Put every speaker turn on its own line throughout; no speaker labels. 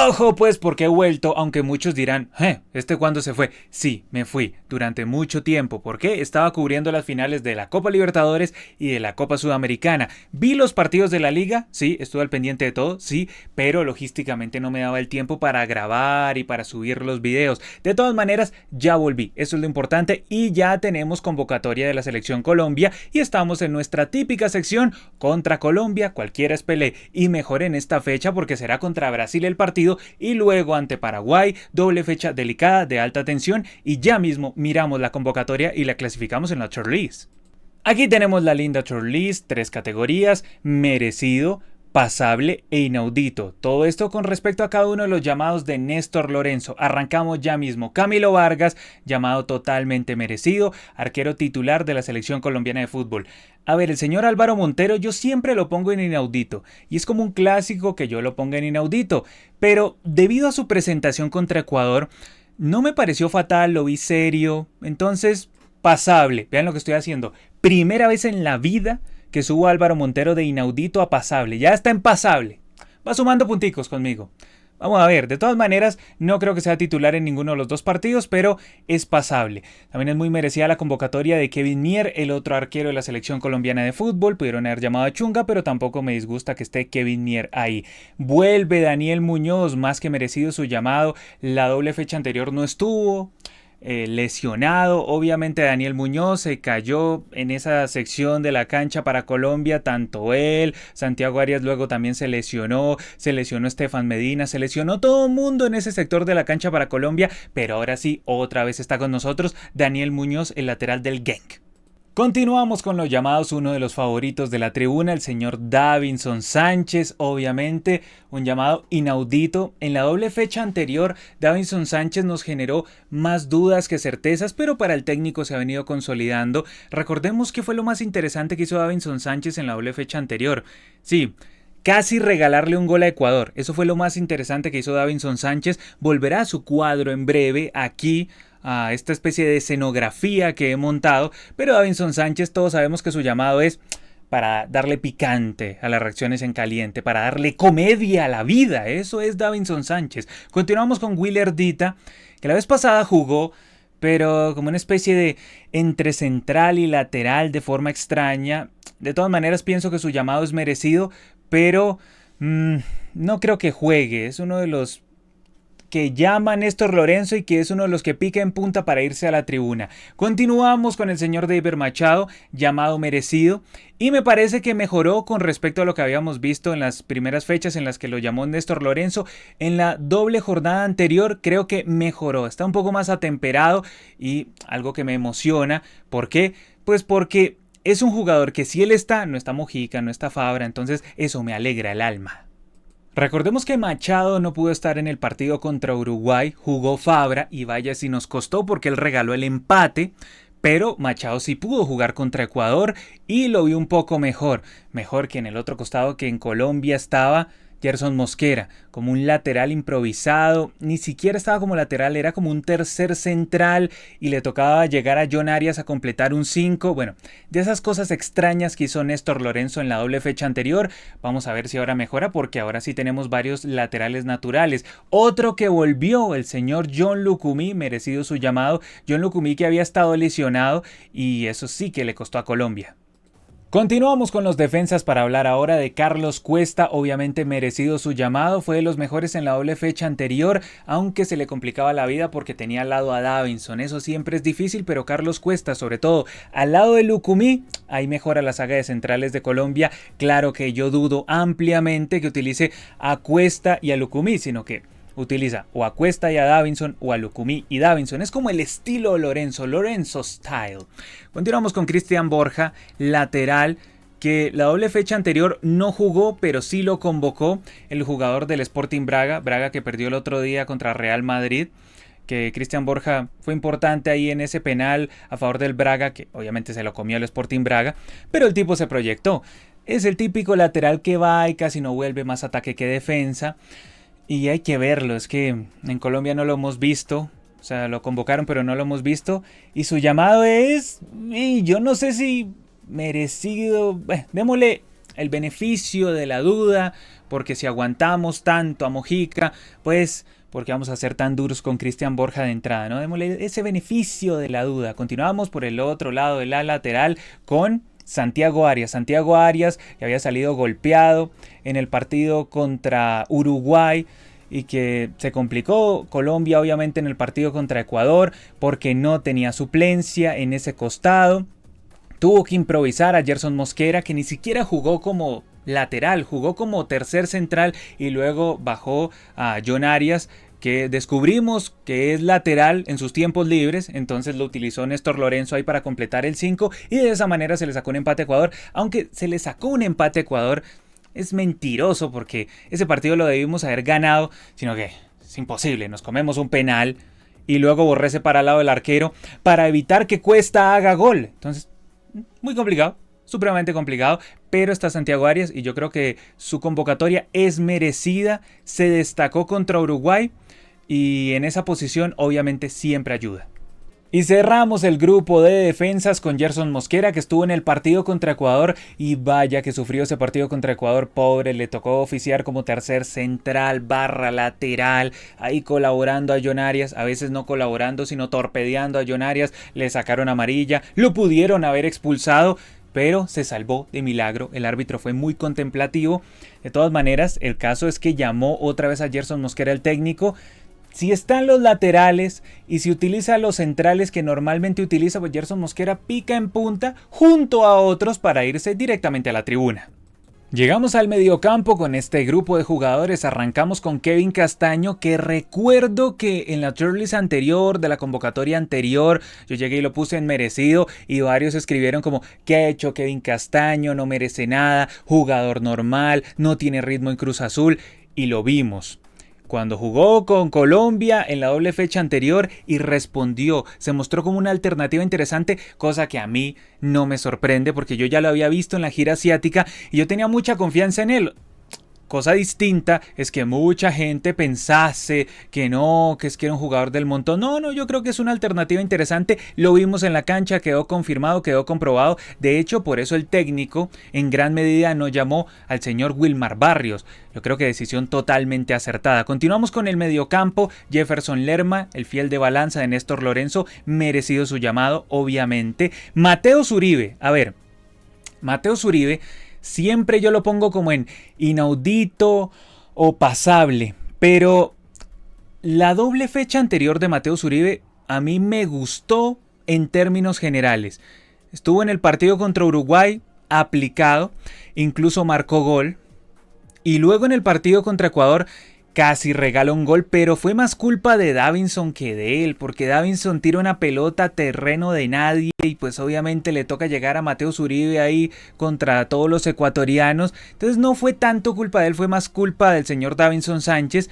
Ojo pues porque he vuelto, aunque muchos dirán, ¿este cuándo se fue? Sí, me fui durante mucho tiempo, porque estaba cubriendo las finales de la Copa Libertadores y de la Copa Sudamericana. Vi los partidos de la liga, sí, estuve al pendiente de todo, sí, pero logísticamente no me daba el tiempo para grabar y para subir los videos. De todas maneras, ya volví, eso es lo importante, y ya tenemos convocatoria de la Selección Colombia y estamos en nuestra típica sección contra Colombia, cualquiera es Pelé, y mejor en esta fecha porque será contra Brasil el partido y luego ante Paraguay, doble fecha delicada de alta tensión, y ya mismo miramos la convocatoria y la clasificamos en la shortlist. Aquí tenemos la linda shortlist, 3 categorías: merecido, pasable e inaudito. Todo esto con respecto a cada uno de los llamados de Néstor Lorenzo. Arrancamos ya mismo. Camilo Vargas, llamado totalmente merecido, arquero titular de la Selección Colombiana de Fútbol. A ver, el señor Álvaro Montero yo siempre lo pongo en inaudito, y es como un clásico que yo lo ponga en inaudito, pero debido a su presentación contra Ecuador, no me pareció fatal, lo vi serio, entonces pasable. Vean lo que estoy haciendo. Primera vez en la vida que subo a Álvaro Montero de inaudito a pasable. Ya está en pasable. Va sumando punticos conmigo. Vamos a ver, de todas maneras, no creo que sea titular en ninguno de los dos partidos, pero es pasable. También es muy merecida la convocatoria de Kevin Mier, el otro arquero de la Selección Colombiana de Fútbol. Pudieron haber llamado a Chunga, pero tampoco me disgusta que esté Kevin Mier ahí. Vuelve Daniel Muñoz, más que merecido su llamado. La doble fecha anterior no estuvo. Lesionado, obviamente Daniel Muñoz se cayó en esa sección de la cancha para Colombia, tanto él, Santiago Arias luego también se lesionó Estefan Medina, se lesionó todo el mundo en ese sector de la cancha para Colombia, pero ahora sí, otra vez está con nosotros Daniel Muñoz, el lateral del Genk. Continuamos con los llamados, uno de los favoritos de la tribuna, el señor Davinson Sánchez, obviamente un llamado inaudito. En la doble fecha anterior, Davinson Sánchez nos generó más dudas que certezas, pero para el técnico se ha venido consolidando. Recordemos qué fue lo más interesante que hizo Davinson Sánchez en la doble fecha anterior. Sí, casi regalarle un gol a Ecuador. Eso fue lo más interesante que hizo Davinson Sánchez. Volverá a su cuadro en breve aquí, a esta especie de escenografía que he montado, pero Davinson Sánchez todos sabemos que su llamado es para darle picante a las reacciones en caliente, para darle comedia a la vida. Eso es Davinson Sánchez. Continuamos con Willer Dita, que la vez pasada jugó, pero como una especie de entre central y lateral de forma extraña. De todas maneras pienso que su llamado es merecido, pero no creo que juegue. Es uno de los que llama a Néstor Lorenzo y que es uno de los que pica en punta para irse a la tribuna. Continuamos con el señor David Machado, llamado merecido, y me parece que mejoró con respecto a lo que habíamos visto en las primeras fechas en las que lo llamó Néstor Lorenzo. En la doble jornada anterior creo que mejoró, está un poco más atemperado y algo que me emociona. ¿Por qué? Pues porque es un jugador que si él está, no está Mojica, no está Fabra, entonces eso me alegra el alma. Recordemos que Machado no pudo estar en el partido contra Uruguay, jugó Fabra y vaya si nos costó porque él regaló el empate, pero Machado sí pudo jugar contra Ecuador y lo vio un poco mejor que en el otro costado, que en Colombia estaba Gerson Mosquera, como un lateral improvisado, ni siquiera estaba como lateral, era como un tercer central y le tocaba llegar a John Arias a completar un 5. Bueno, de esas cosas extrañas que hizo Néstor Lorenzo en la doble fecha anterior, vamos a ver si ahora mejora, porque ahora sí tenemos varios laterales naturales. Otro que volvió, el señor John Lucumí, merecido su llamado. John Lucumí, que había estado lesionado y eso sí que le costó a Colombia. Continuamos con los defensas para hablar ahora de Carlos Cuesta, obviamente merecido su llamado, fue de los mejores en la doble fecha anterior, aunque se le complicaba la vida porque tenía al lado a Davinson, eso siempre es difícil, pero Carlos Cuesta, sobre todo al lado de Lucumí, ahí mejora la saga de centrales de Colombia. Claro que yo dudo ampliamente que utilice a Cuesta y a Lucumí, sino que utiliza o a Cuesta y a Davinson o a Lucumí y Davinson. Es como el estilo Lorenzo Style. Continuamos con Cristian Borja, lateral, que la doble fecha anterior no jugó, pero sí lo convocó el jugador del Sporting Braga que perdió el otro día contra Real Madrid. Que Cristian Borja fue importante ahí en ese penal a favor del Braga, que obviamente se lo comió el Sporting Braga, pero el tipo se proyectó. Es el típico lateral que va y casi no vuelve, más ataque que defensa. Y hay que verlo, es que en Colombia no lo hemos visto, o sea, lo convocaron pero no lo hemos visto. Y su llamado es, y yo no sé si merecido, démosle el beneficio de la duda, porque si aguantamos tanto a Mojica, pues porque vamos a ser tan duros con Cristian Borja de entrada, ¿no? Démosle ese beneficio de la duda. Continuamos por el otro lado de la lateral con Santiago Arias. Santiago Arias, que había salido golpeado en el partido contra Uruguay y que se complicó Colombia obviamente en el partido contra Ecuador porque no tenía suplencia en ese costado. Tuvo que improvisar a Gerson Mosquera, que ni siquiera jugó como lateral, jugó como tercer central y luego bajó a John Arias, que descubrimos que es lateral en sus tiempos libres, entonces lo utilizó Néstor Lorenzo ahí para completar el 5 y de esa manera se le sacó un empate a Ecuador. Aunque se le sacó un empate a Ecuador, es mentiroso porque ese partido lo debimos haber ganado, sino que es imposible, nos comemos un penal y luego Borré se para al lado del arquero para evitar que Cuesta haga gol. Entonces, muy complicado, supremamente complicado, pero está Santiago Arias y yo creo que su convocatoria es merecida, se destacó contra Uruguay y en esa posición obviamente siempre ayuda. Y cerramos el grupo de defensas con Gerson Mosquera, que estuvo en el partido contra Ecuador y vaya que sufrió ese partido contra Ecuador, pobre, le tocó oficiar como tercer central barra lateral, ahí colaborando a John Arias, a veces no colaborando sino torpedeando a John Arias, le sacaron amarilla, lo pudieron haber expulsado, pero se salvó de milagro, el árbitro fue muy contemplativo. De todas maneras, el caso es que llamó otra vez a Gerson Mosquera el técnico. Si están los laterales y si utiliza los centrales que normalmente utiliza, pues Gerson Mosquera pica en punta junto a otros para irse directamente a la tribuna. Llegamos al mediocampo con este grupo de jugadores, arrancamos con Kevin Castaño, que recuerdo que en la tier list anterior, de la convocatoria anterior, yo llegué y lo puse en merecido y varios escribieron como, ¿qué ha hecho Kevin Castaño? No merece nada, jugador normal, no tiene ritmo en Cruz Azul, y lo vimos cuando jugó con Colombia en la doble fecha anterior y respondió, se mostró como una alternativa interesante, cosa que a mí no me sorprende porque yo ya lo había visto en la gira asiática y yo tenía mucha confianza en él. Cosa distinta es que mucha gente pensase que no, que es que era un jugador del montón. No, yo creo que es una alternativa interesante. Lo vimos en la cancha, quedó confirmado, quedó comprobado. De hecho, por eso el técnico en gran medida no llamó al señor Wilmar Barrios. Yo creo que decisión totalmente acertada. Continuamos con el mediocampo. Jefferson Lerma, el fiel de balanza de Néstor Lorenzo, merecido su llamado, obviamente. Mateus Uribe, Mateus Uribe, siempre yo lo pongo como en inaudito o pasable, pero la doble fecha anterior de Mateus Uribe a mí me gustó en términos generales. Estuvo en el partido contra Uruguay aplicado, incluso marcó gol, y luego en el partido contra Ecuador casi regala un gol, pero fue más culpa de Davinson que de él, porque Davinson tira una pelota a terreno de nadie y pues obviamente le toca llegar a Mateus Uribe ahí contra todos los ecuatorianos. Entonces no fue tanto culpa de él, fue más culpa del señor Davinson Sánchez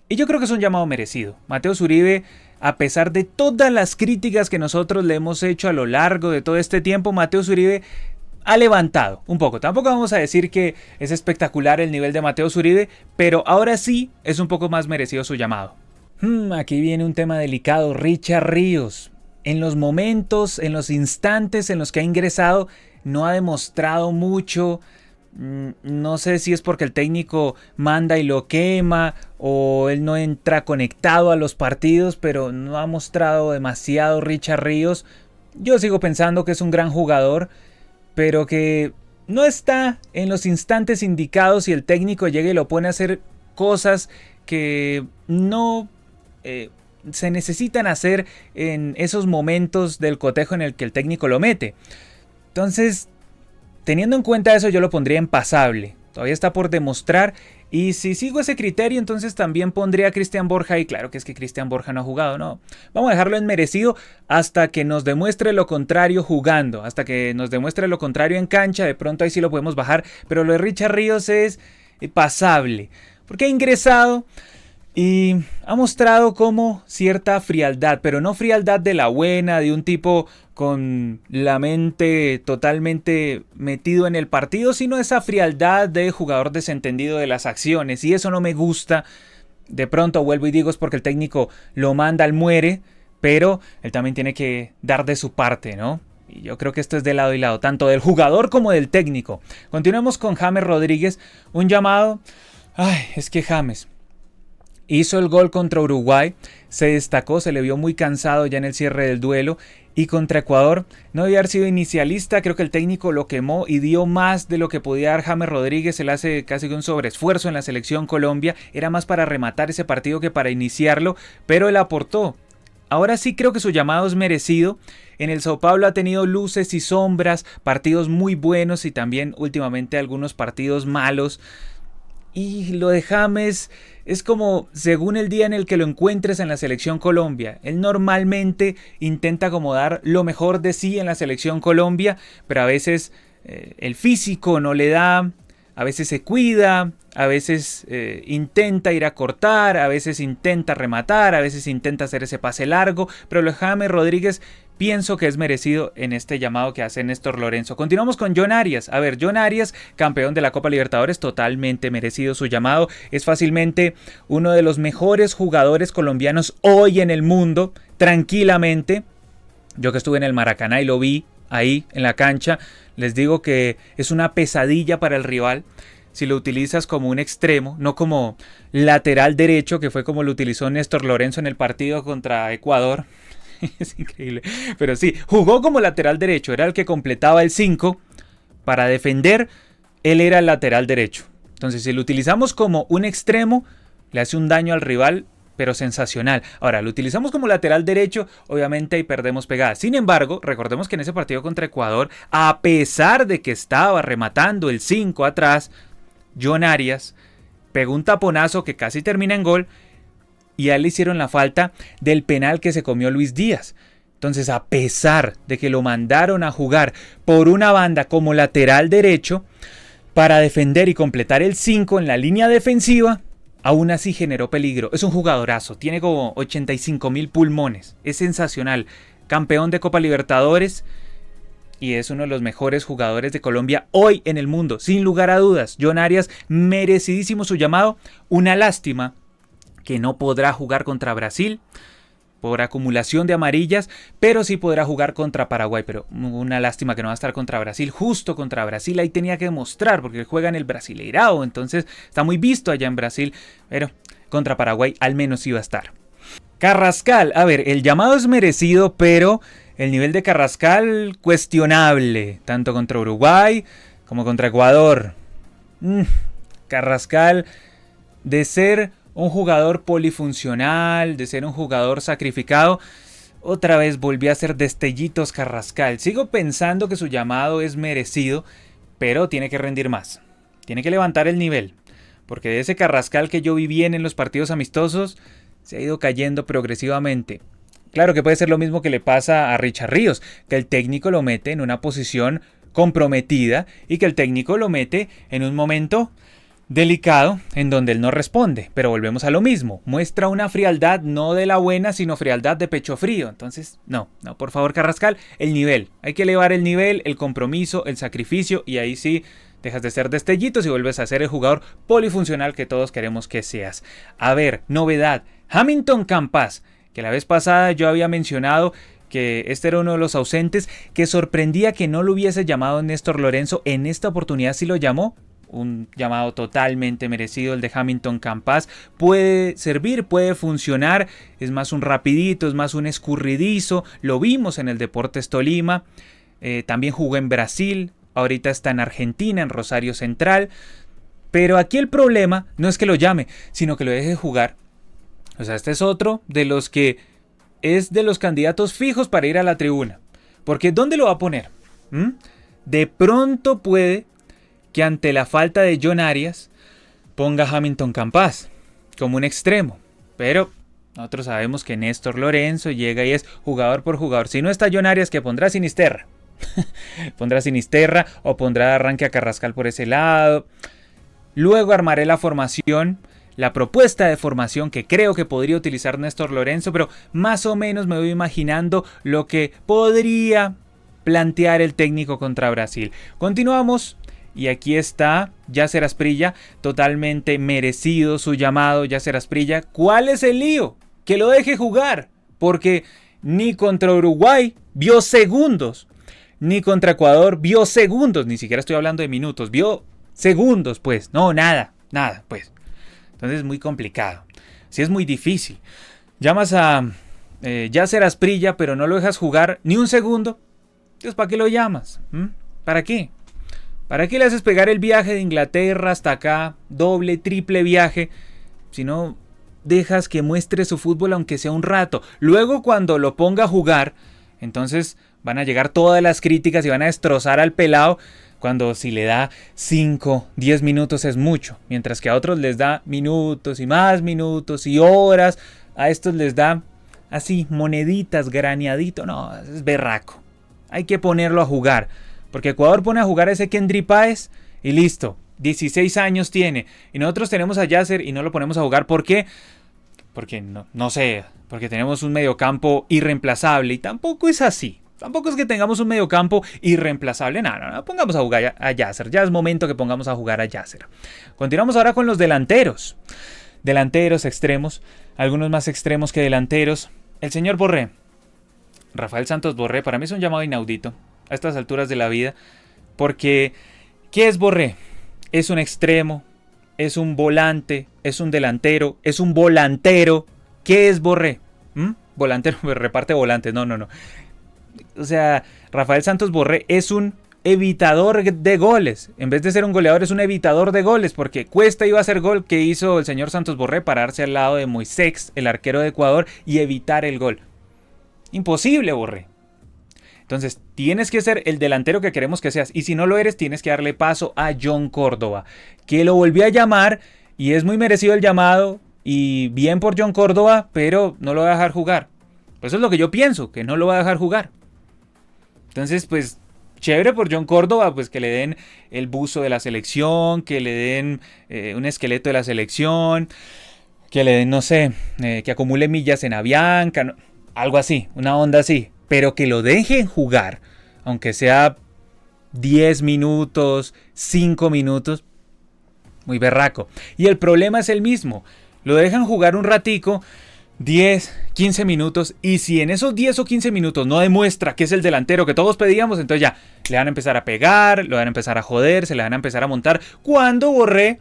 y yo creo que es un llamado merecido. Mateus Uribe, a pesar de todas las críticas que nosotros le hemos hecho a lo largo de todo este tiempo, Mateus Uribe ha levantado un poco. Tampoco vamos a decir que es espectacular el nivel de Mateus Uribe, pero ahora sí es un poco más merecido su llamado. Aquí viene un tema delicado. Richard Ríos, en los momentos, en los instantes en los que ha ingresado, no ha demostrado mucho. No sé si es porque el técnico manda y lo quema o él no entra conectado a los partidos, pero no ha mostrado demasiado Richard Ríos. Yo sigo pensando que es un gran jugador, pero que no está en los instantes indicados y el técnico llega y lo pone a hacer cosas que no se necesitan hacer en esos momentos del cotejo en el que el técnico lo mete. Entonces, teniendo en cuenta eso, yo lo pondría en pasable. Todavía está por demostrar. Y si sigo ese criterio, entonces también pondría a Cristian Borja. Y claro que es que Cristian Borja no ha jugado, no. Vamos a dejarlo en merecido hasta que nos demuestre lo contrario jugando. Hasta que nos demuestre lo contrario en cancha. De pronto ahí sí lo podemos bajar. Pero lo de Richard Ríos es pasable. Porque ha ingresado y ha mostrado como cierta frialdad. Pero no frialdad de la buena, de un tipo con la mente totalmente metido en el partido, sino esa frialdad de jugador desentendido de las acciones, y eso no me gusta. De pronto vuelvo y digo es porque el técnico lo manda al muere, pero él también tiene que dar de su parte, ¿no? Y yo creo que esto es de lado y lado, tanto del jugador como del técnico. Continuamos con James Rodríguez, un llamado. Ay, es que James hizo el gol contra Uruguay, se destacó, se le vio muy cansado ya en el cierre del duelo, y contra Ecuador no debía haber sido inicialista. Creo que el técnico lo quemó y dio más de lo que podía dar James Rodríguez. Él hace casi un sobreesfuerzo en la selección Colombia, era más para rematar ese partido que para iniciarlo, pero él aportó. Ahora sí creo que su llamado es merecido. En el Sao Paulo ha tenido luces y sombras, partidos muy buenos y también últimamente algunos partidos malos. Y lo de James es como según el día en el que lo encuentres en la selección Colombia. Él normalmente intenta acomodar lo mejor de sí en la selección Colombia, pero a veces el físico no le da, a veces se cuida, a veces intenta ir a cortar, a veces intenta rematar, a veces intenta hacer ese pase largo, pero lo de James Rodríguez pienso que es merecido en este llamado que hace Néstor Lorenzo. Continuamos con John Arias. A ver, John Arias, campeón de la Copa Libertadores, totalmente merecido su llamado. Es fácilmente uno de los mejores jugadores colombianos hoy en el mundo, tranquilamente. Yo que estuve en el Maracaná y lo vi ahí en la cancha, les digo que es una pesadilla para el rival. Si lo utilizas como un extremo, no como lateral derecho, que fue como lo utilizó Néstor Lorenzo en el partido contra Ecuador. Es increíble, pero sí, jugó como lateral derecho, era el que completaba el 5 para defender, él era el lateral derecho. Entonces si lo utilizamos como un extremo, le hace un daño al rival, pero sensacional. Ahora, lo utilizamos como lateral derecho, obviamente ahí perdemos pegada. Sin embargo, recordemos que en ese partido contra Ecuador, a pesar de que estaba rematando el 5 atrás, John Arias pegó un taponazo que casi termina en gol, y a él le hicieron la falta del penal que se comió Luis Díaz. Entonces, a pesar de que lo mandaron a jugar por una banda como lateral derecho para defender y completar el 5 en la línea defensiva, aún así generó peligro. Es un jugadorazo, tiene como 85,000 pulmones, es sensacional. Campeón de Copa Libertadores y es uno de los mejores jugadores de Colombia hoy en el mundo, sin lugar a dudas. John Arias, merecidísimo su llamado. Una lástima que no podrá jugar contra Brasil por acumulación de amarillas, pero sí podrá jugar contra Paraguay. Pero una lástima que no va a estar contra Brasil, justo contra Brasil. Ahí tenía que demostrar, porque juega en el Brasileirao, entonces está muy visto allá en Brasil, pero contra Paraguay al menos iba a estar. Carrascal, a ver, el llamado es merecido, pero el nivel de Carrascal cuestionable, tanto contra Uruguay como contra Ecuador. Carrascal, de ser un jugador polifuncional, de ser un jugador sacrificado, otra vez volvió a hacer destellitos Carrascal. Sigo pensando que su llamado es merecido, pero tiene que rendir más. Tiene que levantar el nivel, porque de ese Carrascal que yo vi bien en los partidos amistosos, se ha ido cayendo progresivamente. Claro que puede ser lo mismo que le pasa a Richard Ríos, que el técnico lo mete en una posición comprometida y que el técnico lo mete en un momento delicado en donde él no responde, pero volvemos a lo mismo, muestra una frialdad no de la buena, sino frialdad de pecho frío. Entonces, no, por favor Carrascal, el nivel, hay que elevar el nivel, el compromiso, el sacrificio, y ahí sí dejas de ser destellitos y vuelves a ser el jugador polifuncional que todos queremos que seas. A ver, novedad, Hamilton Campas, que la vez pasada yo había mencionado que este era uno de los ausentes, que sorprendía que no lo hubiese llamado Néstor Lorenzo. En esta oportunidad sí lo llamó. Un llamado totalmente merecido el de Hamilton Campas. Puede servir, puede funcionar. Es más un rapidito, es más un escurridizo. Lo vimos en el Deportes Tolima. También jugó en Brasil. Ahorita está en Argentina, en Rosario Central. Pero aquí el problema no es que lo llame, sino que lo deje jugar. O sea, este es otro de los que es de los candidatos fijos para ir a la tribuna. Porque ¿dónde lo va a poner? De pronto puede que ante la falta de John Arias ponga a Hamilton Campas como un extremo, pero nosotros sabemos que Néstor Lorenzo llega y es jugador por jugador. Si no está John Arias, que pondrá Sinisterra pondrá Sinisterra o pondrá de arranque a Carrascal por ese lado. Luego armaré la formación, la propuesta de formación que creo que podría utilizar Néstor Lorenzo, pero más o menos me voy imaginando lo que podría plantear el técnico contra Brasil. Continuamos. Y aquí está Yasser Asprilla, totalmente merecido su llamado. Yasser Asprilla, ¿cuál es el lío? Que lo deje jugar, porque ni contra Uruguay vio segundos, ni contra Ecuador vio segundos, ni siquiera estoy hablando de minutos, vio segundos, pues, no, nada, pues. Entonces es muy complicado, sí es muy difícil. Llamas a Yasser Asprilla, pero no lo dejas jugar ni un segundo, entonces ¿para qué lo llamas? ¿Para qué? ¿Para qué le haces pegar el viaje de Inglaterra hasta acá, doble, triple viaje, si no dejas que muestre su fútbol aunque sea un rato? Luego cuando lo ponga a jugar, entonces van a llegar todas las críticas y van a destrozar al pelado, cuando si le da 5, 10 minutos es mucho, mientras que a otros les da minutos y más minutos y horas, a estos les da así moneditas, graneadito, no, es berraco. Hay que ponerlo a jugar, porque Ecuador pone a jugar a ese Kendry Páez y listo, 16 años tiene, y nosotros tenemos a Yasser y no lo ponemos a jugar. ¿Por qué? Porque no sé, porque tenemos un mediocampo irreemplazable, y tampoco es así. Tampoco es que tengamos un mediocampo irreemplazable. No, pongamos a jugar a Yasser. Ya es momento que pongamos a jugar a Yasser. Continuamos ahora con los delanteros. Delanteros, extremos. Algunos más extremos que delanteros. El señor Borré. Rafael Santos Borré. Para mí es un llamado inaudito a estas alturas de la vida. Porque, ¿qué es Borré? Es un extremo. Es un volante. Es un delantero. Es un volantero. ¿Qué es Borré? Volantero, reparte volantes. No. O sea, Rafael Santos Borré es un evitador de goles. En vez de ser un goleador, es un evitador de goles, porque Cuesta iba a hacer gol. Que hizo el señor Santos Borré? Pararse al lado de Moisés, el arquero de Ecuador, y evitar el gol. Imposible, Borré. Entonces, tienes que ser el delantero que queremos que seas. Y si no lo eres, tienes que darle paso a John Córdoba, que lo volvió a llamar, y es muy merecido el llamado. Y bien por John Córdoba, pero no lo va a dejar jugar. Pues eso es lo que yo pienso, que no lo va a dejar jugar. Entonces, pues, chévere por John Córdoba, pues que le den el buzo de la selección, que le den un esqueleto de la selección, que le den, no sé, que acumule millas en Avianca, no, algo así, una onda así. Pero que lo dejen jugar, aunque sea 10 minutos, 5 minutos, muy berraco. Y el problema es el mismo, lo dejan jugar un ratico, 10, 15 minutos, y si en esos 10 o 15 minutos no demuestra que es el delantero que todos pedíamos, entonces ya le van a empezar a pegar, lo van a empezar a joder, se le van a empezar a montar. Cuando Borré,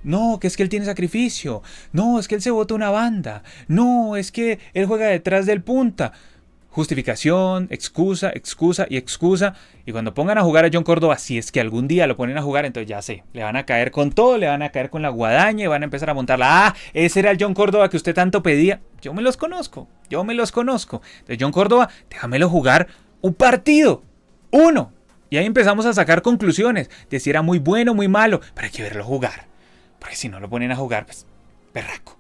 no, que es que él tiene sacrificio, no, es que él se bota una banda, no, es que él juega detrás del punta. Justificación, excusa, y cuando pongan a jugar a John Córdoba, si es que algún día lo ponen a jugar, entonces ya sé, le van a caer con todo, le van a caer con la guadaña y van a empezar a montarla. Ah, ese era el John Córdoba que usted tanto pedía. Yo me los conozco. Entonces, John Córdoba, déjamelo jugar un partido, uno, y ahí empezamos a sacar conclusiones de si era muy bueno o muy malo, pero hay que verlo jugar, porque si no lo ponen a jugar, pues, berraco.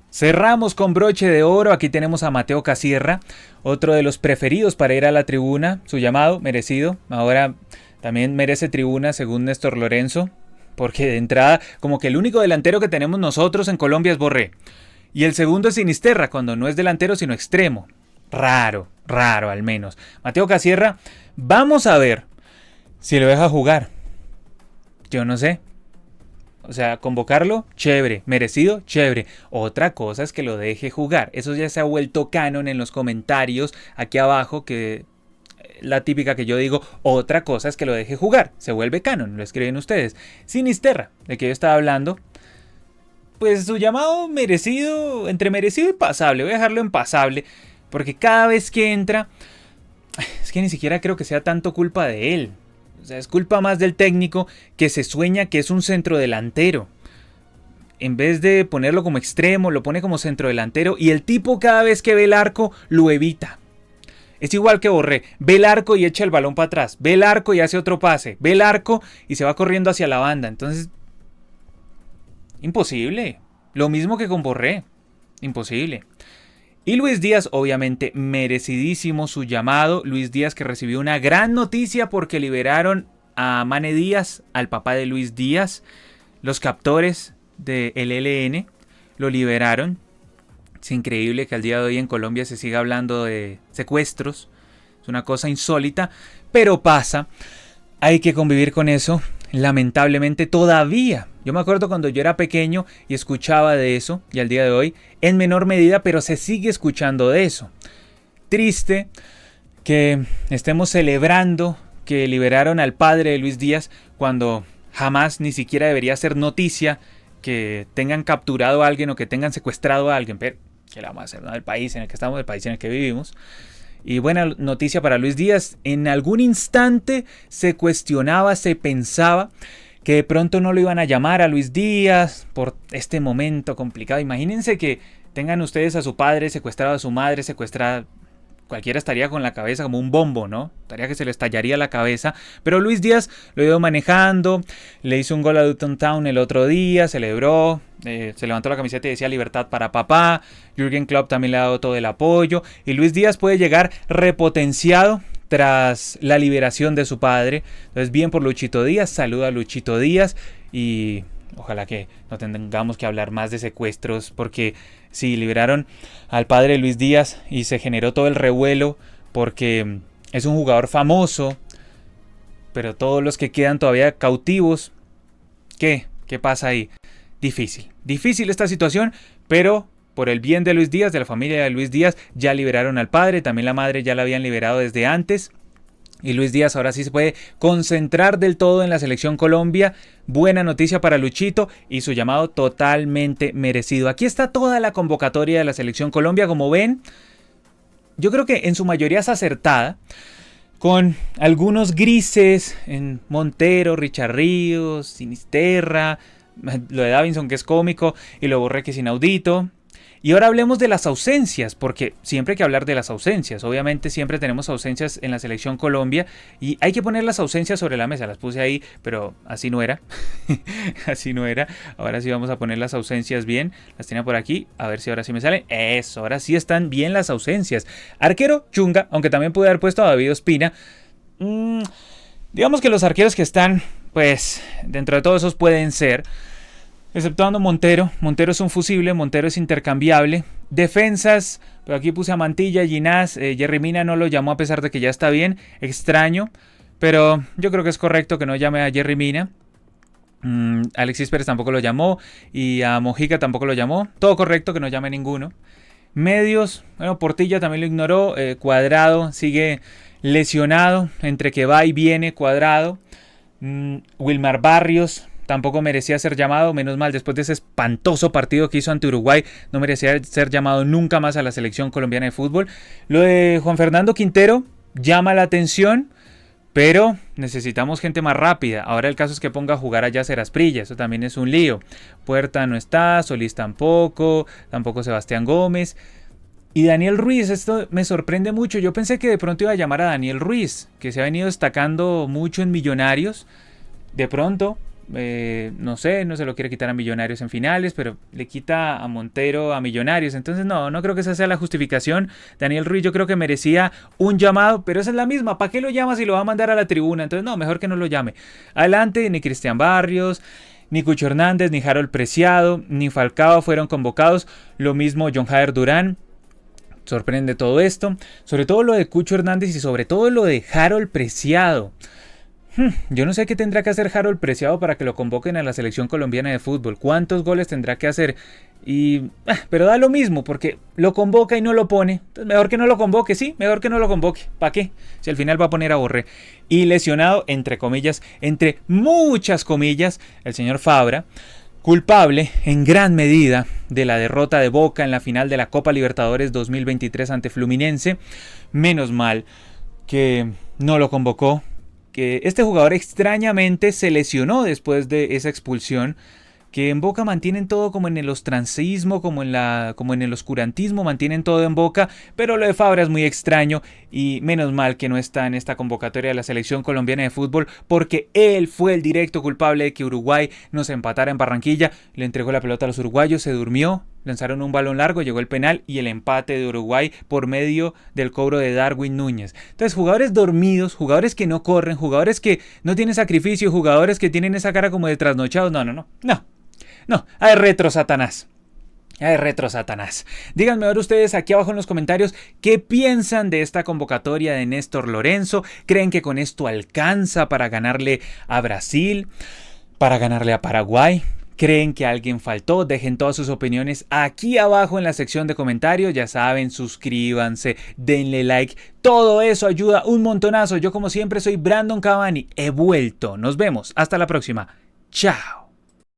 Cerramos con broche de oro. Aquí tenemos a Mateo Casierra, otro de los preferidos para ir a la tribuna. Su llamado, merecido. Ahora también merece tribuna según Néstor Lorenzo, porque de entrada, como que el único delantero que tenemos nosotros en Colombia es Borré. Y el segundo es Sinisterra, cuando no es delantero sino extremo. Raro al menos. Mateo Casierra, vamos a ver si lo deja jugar. Yo no sé. O sea, convocarlo, chévere. Merecido, chévere. Otra cosa es que lo deje jugar. Eso ya se ha vuelto canon en los comentarios aquí abajo, que la típica que yo digo, otra cosa es que lo deje jugar. Se vuelve canon, lo escriben ustedes. Sinisterra, de que yo estaba hablando, pues su llamado merecido, entre merecido y pasable. Voy a dejarlo en pasable, porque cada vez que entra, es que ni siquiera creo que sea tanto culpa de él. O sea, es culpa más del técnico, que se sueña que es un centrodelantero. En vez de ponerlo como extremo, lo pone como centrodelantero, y el tipo cada vez que ve el arco lo evita. Es igual que Borré, ve el arco y echa el balón para atrás, ve el arco y hace otro pase, ve el arco y se va corriendo hacia la banda. Entonces, imposible. Lo mismo que con Borré, imposible. Y Luis Díaz, obviamente, merecidísimo su llamado. Luis Díaz, que recibió una gran noticia porque liberaron a Mane Díaz, al papá de Luis Díaz. Los captores del ELN lo liberaron. Es increíble que al día de hoy en Colombia se siga hablando de secuestros. Es una cosa insólita, pero pasa. Hay que convivir con eso. Lamentablemente todavía. Yo me acuerdo cuando yo era pequeño y escuchaba de eso, y al día de hoy en menor medida, pero se sigue escuchando de eso. Triste que estemos celebrando que liberaron al padre de Luis Díaz cuando jamás ni siquiera debería ser noticia que tengan capturado a alguien o que tengan secuestrado a alguien. Pero, ¿qué le vamos a hacer? ¿No? El país en el que estamos, el país en el que vivimos. Y buena noticia para Luis Díaz. En algún instante se cuestionaba, se pensaba que de pronto no lo iban a llamar a Luis Díaz por este momento complicado. Imagínense que tengan ustedes a su padre secuestrado, a su madre secuestrada. Cualquiera estaría con la cabeza como un bombo, ¿no? Estaría que se le estallaría la cabeza. Pero Luis Díaz lo iba manejando, le hizo un gol a Luton Town el otro día, celebró, se levantó la camiseta y decía libertad para papá. Jürgen Klopp también le ha dado todo el apoyo. Y Luis Díaz puede llegar repotenciado tras la liberación de su padre. Entonces, bien por Luchito Díaz, saluda a Luchito Díaz y ojalá que no tengamos que hablar más de secuestros, porque sí, liberaron al padre de Luis Díaz y se generó todo el revuelo porque es un jugador famoso, pero todos los que quedan todavía cautivos, ¿qué pasa ahí? Difícil esta situación, pero por el bien de Luis Díaz, de la familia de Luis Díaz, ya liberaron al padre, también la madre ya la habían liberado desde antes. Y Luis Díaz ahora sí se puede concentrar del todo en la selección Colombia. Buena noticia para Luchito y su llamado totalmente merecido. Aquí está toda la convocatoria de la selección Colombia. Como ven, yo creo que en su mayoría es acertada, con algunos grises en Montero, Richard Ríos, Sinisterra, lo de Davinson que es cómico y lo Borré que es inaudito. Y ahora hablemos de las ausencias, porque siempre hay que hablar de las ausencias. Obviamente siempre tenemos ausencias en la selección Colombia y hay que poner las ausencias sobre la mesa. Las puse ahí, pero así no era. Así no era. Ahora sí vamos a poner las ausencias bien. Las tenía por aquí. A ver si ahora sí me salen. Eso, ahora sí están bien las ausencias. Arquero, Chunga, aunque también pude haber puesto a David Ospina. Digamos que los arqueros que están, pues, dentro de todos esos pueden ser... exceptuando Montero. Montero es un fusible, Montero es intercambiable. Defensas, pero aquí puse a Mantilla, Ginás, Yerry Mina no lo llamó a pesar de que ya está bien. Extraño, pero yo creo que es correcto que no llame a Yerry Mina. Alexis Pérez tampoco lo llamó y a Mojica tampoco lo llamó. Todo correcto que no llame ninguno. Medios, bueno, Portilla también lo ignoró. Cuadrado sigue lesionado, entre que va y viene Cuadrado. Wilmar Barrios tampoco merecía ser llamado, menos mal después de ese espantoso partido que hizo ante Uruguay, no merecía ser llamado nunca más a la selección colombiana de fútbol. Lo de Juan Fernando Quintero llama la atención, pero necesitamos gente más rápida. Ahora el caso es que ponga a jugar a Yacer Asprilla, eso también es un lío. Puerta no está, Solís tampoco Sebastián Gómez. Y Daniel Ruiz, esto me sorprende mucho. Yo pensé que de pronto iba a llamar a Daniel Ruiz, que se ha venido destacando mucho en Millonarios. De pronto... no se lo quiere quitar a Millonarios en finales, pero le quita a Montero a Millonarios. Entonces no creo que esa sea la justificación. Daniel Ruiz yo creo que merecía un llamado, pero esa es la misma. ¿Para qué lo llama si lo va a mandar a la tribuna? Entonces no, mejor que no lo llame. Adelante, ni Cristian Barrios, ni Cucho Hernández, ni Harold Preciado, ni Falcao fueron convocados. Lo mismo John Jader Durán. Sorprende todo esto, sobre todo lo de Cucho Hernández y sobre todo lo de Harold Preciado. Yo no sé qué tendrá que hacer Harold Preciado para que lo convoquen a la selección colombiana de fútbol. ¿Cuántos goles tendrá que hacer? Pero da lo mismo, porque lo convoca y no lo pone. Entonces mejor que no lo convoque, sí, mejor que no lo convoque. ¿Para qué? Si al final va a poner a Borré. Y lesionado, entre comillas, entre muchas comillas, el señor Fabra, culpable en gran medida de la derrota de Boca en la final de la Copa Libertadores 2023 ante Fluminense. Menos mal que no lo convocó. Que este jugador extrañamente se lesionó después de esa expulsión, que en Boca mantienen todo como en el ostrancismo, como en el oscurantismo, mantienen todo en Boca, pero lo de Fabra es muy extraño y menos mal que no está en esta convocatoria de la selección colombiana de fútbol, porque él fue el directo culpable de que Uruguay nos empatara en Barranquilla, le entregó la pelota a los uruguayos, se durmió, lanzaron un balón largo, llegó el penal y el empate de Uruguay por medio del cobro de Darwin Núñez. Entonces, jugadores dormidos, jugadores que no corren, jugadores que no tienen sacrificio, jugadores que tienen esa cara como de trasnochados, no, hay retro Satanás. Díganme ahora ustedes aquí abajo en los comentarios qué piensan de esta convocatoria de Néstor Lorenzo. ¿Creen que con esto alcanza para ganarle a Brasil? ¿Para ganarle a Paraguay? ¿Creen que alguien faltó? Dejen todas sus opiniones aquí abajo en la sección de comentarios. Ya saben, suscríbanse, denle like. Todo eso ayuda un montonazo. Yo como siempre soy Brandon Cavani. He vuelto. Nos vemos. Hasta la próxima. Chao.